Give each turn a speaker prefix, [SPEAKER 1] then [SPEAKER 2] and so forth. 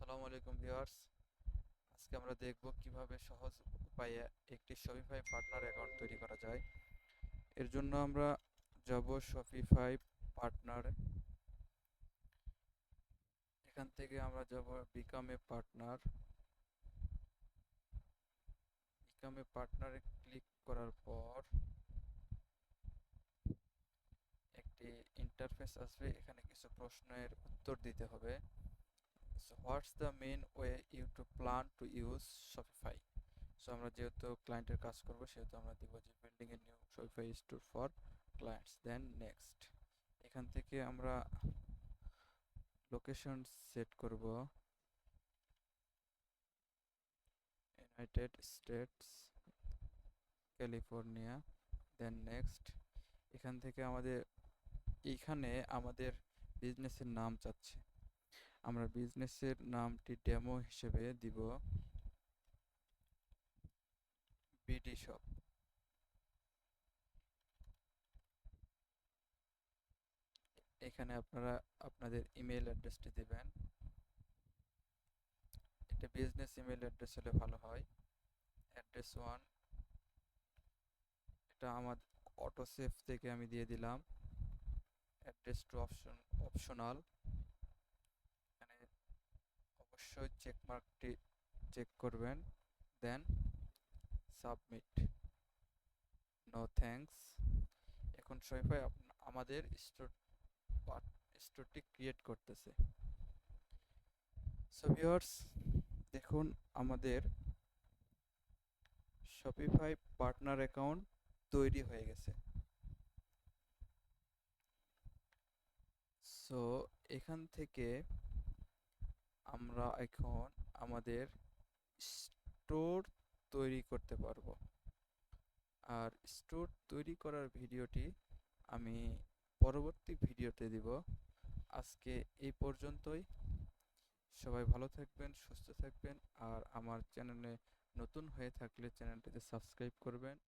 [SPEAKER 1] আসসালামু আলাইকুম ভিউয়ার্স। আজকে আমরা দেখব কিভাবে সহজ উপায়ে একটি শপিফাই পার্টনার অ্যাকাউন্ট তৈরি করা যায়। এর জন্য আমরা যাব শপিফাই পার্টনার। এখান থেকে আমরা যাব become a partner. Become a পার্টনারে ক্লিক করার পর একটি ইন্টারফেস আসবে। এখানে কিছু প্রশ্নের উত্তর দিতে হবে। So what's the main way you to plan to use Shopify. So আমরা যেহেতু ক্লায়েন্টের কাজ করব সেহেতু আমরা দিব যে building a new Shopify store for clients, then next. এখান থেকে আমরা লোকেশন সেট করব United States, California, then next. এখান থেকে আমাদের বিজনেসের নাম চাচ্ছে। আমরা বিজনেসের নামটি ডেমো হিসেবে দিব বিডি শপ। এখানে আপনারা আপনাদের ইমেল অ্যাড্রেসটি দিবেন। এটা বিজনেস ইমেল অ্যাড্রেস হলে ভালো হয়। অ্যাড্রেস 1, এটা আমার অটোসেভ থেকে আমি দিয়ে দিলাম। Address to optional. এখানে অবশ্যই চেক মার্কটি চেক করবেন, দেন সাবমিট। No thanks. এখন শপিফাই আমাদের স্টোরটি ক্রিয়েট করতেছে। সো ভিউয়ার্স, দেখুন আমাদের শপিফাই পার্টনার অ্যাকাউন্ট তৈরি হয়ে গেছে। সো এখান থেকে আমরা এখন আমাদের স্টোর তৈরি করতে পারবো। আর স্টোর তৈরি করার ভিডিওটি আমি পরবর্তী ভিডিওতে দিব। আজকে এই পর্যন্তই। সবাই ভালো থাকবেন, সুস্থ থাকবেন। আর আমার চ্যানেলে নতুন হয়ে থাকলে চ্যানেলটিতে সাবস্ক্রাইব করবেন।